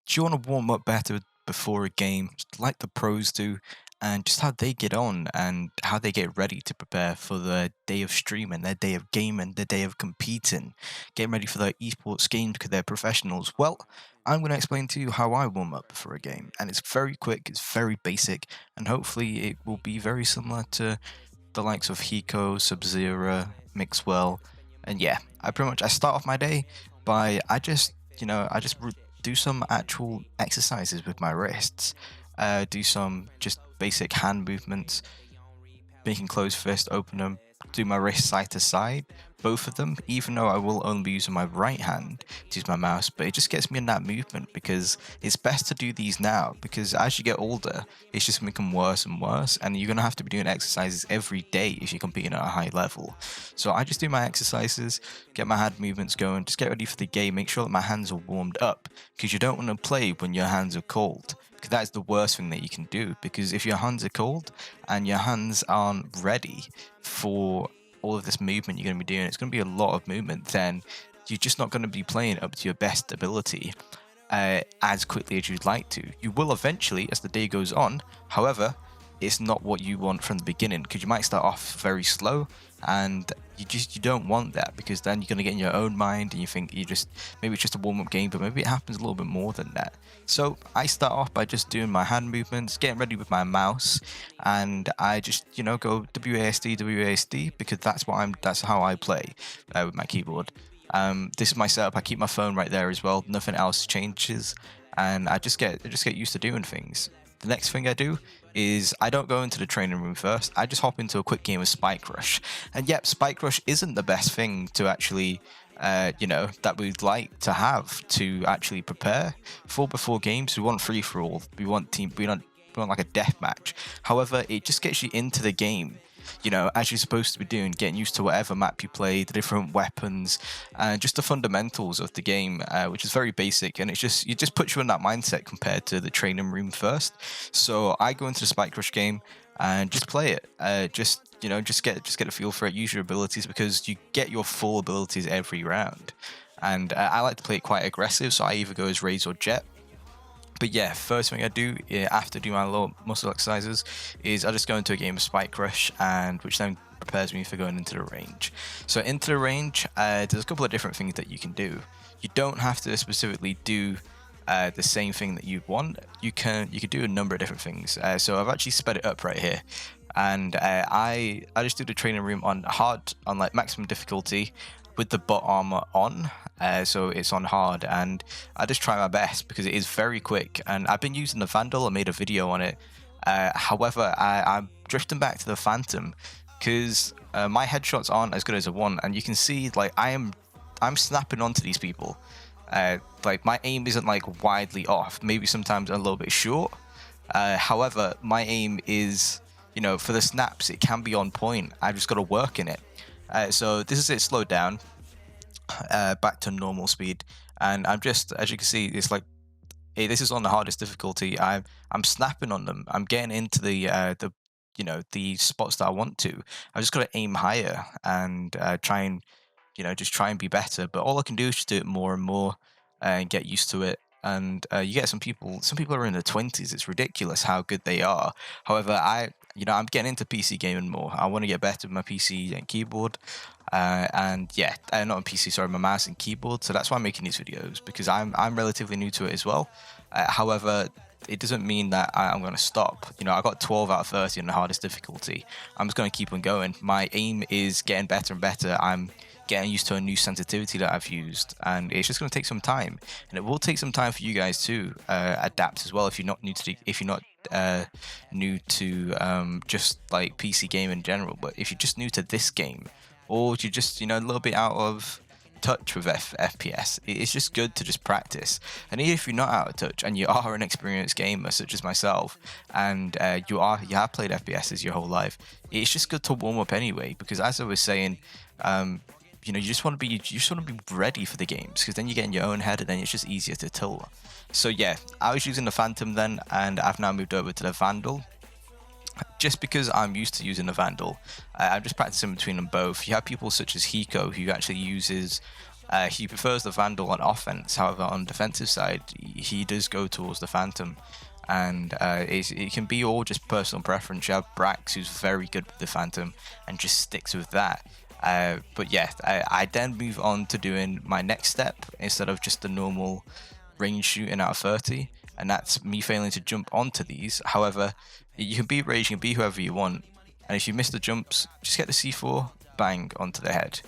Do you want to warm up better before a game, just like the pros do, and just how they get on and how they get ready to prepare for the day of streaming, their day of gaming, their day of competing, getting ready for their esports games because they're professionals? Well, I'm going to explain to you how I warm up before a game, and it's very quick, it's very basic, and hopefully it will be very similar to the likes of Hiko, Sub-Zero, Mixwell, and yeah, I start off my day by do some actual exercises with my wrists, do some just basic hand movements, making closed fist, open them, do my wrist side to side, both of them, even though I will only be using my right hand to use my mouse, but it just gets me in that movement because it's best to do these now because as you get older, it's just going to become worse and worse, and you're going to have to be doing exercises every day if you're competing at a high level. So I just do my exercises, get my hand movements going, just get ready for the game, make sure that my hands are warmed up because you don't want to play when your hands are cold. Because that is the worst thing that you can do. Because if your hands are cold and your hands aren't ready for all of this movement you're going to be doing, it's going to be a lot of movement, then you're just not going to be playing up to your best ability as quickly as you'd like to. You will eventually as the day goes on. However, it's not what you want from the beginning because you might start off very slow, and you don't want that because then you're going to get in your own mind and you think maybe it's just a warm-up game, but maybe it happens a little bit more than that. So I start off by just doing my hand movements, getting ready with my mouse, and I just go WASD because that's how I play with my keyboard. This is my setup. I keep my phone right there as well. Nothing else changes, and I just get used to doing things. The next thing I do is I don't go into the training room first. I just hop into a quick game of Spike Rush. And yep, Spike Rush isn't the best thing to actually, that we'd like to have to actually prepare for before games. We want free for all. We want team. We want like a deathmatch. However, it just gets you into the game, as you're supposed to be doing, getting used to whatever map you play, the different weapons, and just the fundamentals of the game, which is very basic, and it just puts you in that mindset compared to the training room first. So I go into the Spike Rush game and just play it, just get a feel for it, use your abilities because you get your full abilities every round, and I like to play it quite aggressive, so I either go as Raze or Jet. But yeah, first thing I do after doing my little muscle exercises is I just go into a game of Spike Rush, and which then prepares me for going into the range. So into the range, there's a couple of different things that you can do. You don't have to specifically do the same thing that you want. You could do a number of different things. So I've actually sped it up right here, and I just do the training room on hard, on like maximum difficulty, with the bot armor on, so it's on hard, and I just try my best because it is very quick. And I've been using the Vandal. I made a video on it. However, I'm drifting back to the Phantom because my headshots aren't as good as I want, and you can see like I'm snapping onto these people. Like my aim isn't like widely off. Maybe sometimes a little bit short. However, my aim is, for the snaps, it can be on point. I've just got to work in it. So this is it slowed down back to normal speed, and I'm just, as you can see, it's like this is on the hardest difficulty. I'm snapping on them. I'm getting into the spots that I want to. I just got to aim higher and try and just try and be better. But all I can do is just do it more and more and get used to it. And you get some people are in their 20s. It's ridiculous how good they are. However, I'm getting into PC gaming more. I want to get better with my PC and keyboard, and yeah, not on PC, sorry, my mouse and keyboard. So that's why I'm making these videos, because I'm relatively new to it as well. However, it doesn't mean that I'm going to stop. I got 12 out of 30 on the hardest difficulty. I'm just going to keep on going. My aim is getting better and better. I'm getting used to a new sensitivity that I've used, and it's just going to take some time, and it will take some time for you guys to adapt as well. If you're not new to just like PC game in general, but if you're just new to this game, or you're just a little bit out of touch with FPS, it's just good to just practice. And even if you're not out of touch and you are an experienced gamer such as myself, and you have played FPSs your whole life, it's just good to warm up anyway, because as I was saying, you just want to be ready for the games, because then you get in your own head and then it's just easier to tell. So yeah, I was using the Phantom then, and I've now moved over to the Vandal just because I'm used to using the Vandal. I'm just practicing between them both. You have people such as Hiko, who actually uses He prefers the Vandal on offense. However, on defensive side, he does go towards the Phantom. And it can be all just personal preference. You have Brax, who's very good with the Phantom and just sticks with that. But yeah, I then move on to doing my next step instead of just the normal range shooting out of 30, and that's me failing to jump onto these. However, you can be Rage, you can be whoever you want, and if you miss the jumps, just get the C4, bang, onto the head.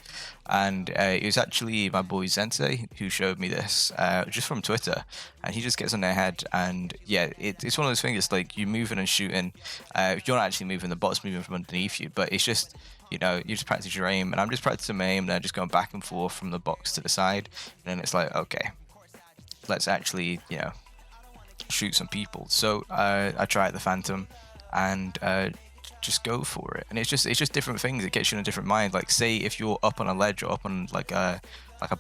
And it was actually my boy Zensei who showed me this just from Twitter, and he just gets on their head. And yeah, it's one of those things. It's like you moving and shooting. You're not actually moving; the bot's moving from underneath you. But it's just, you know, you just practice your aim, and I'm just practicing my aim. Then just going back and forth from the box to the side, and then it's like, okay, let's actually, you know, shoot some people. So I try the Phantom, and just go for it. And it's just different things. It gets you in a different mind. Like, say if you're up on a ledge or up on like a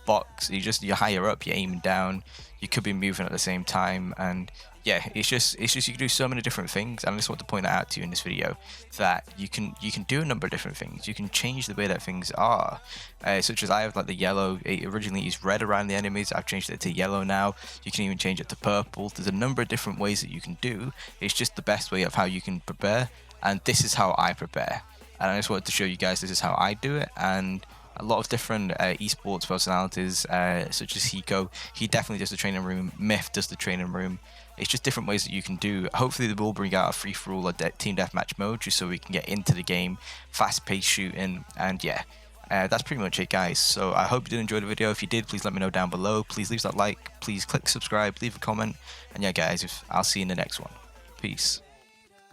box, you're higher up, you're aiming down, you could be moving at the same time. And yeah, it's just you can do so many different things. And I just want to point that out to you in this video, that you can do a number of different things. You can change the way that things are, such as I have like the yellow. It originally is red around the enemies. I've changed it to yellow now. You can even change it to purple. There's a number of different ways that you can do. It's just the best way of how you can prepare, and this is how I prepare. And I just wanted to show you guys this is how I do it. And a lot of different esports personalities, such as Hiko, he definitely does the training room. Myth does the training room. It's just different ways that you can do. Hopefully they will bring out a free-for-all or team deathmatch mode, just so we can get into the game, fast-paced shooting. And yeah, that's pretty much it, guys. So I hope you did enjoy the video. If you did, please let me know down below. Please leave that like, please click subscribe, leave a comment, and yeah, guys, I'll see you in the next one. Peace.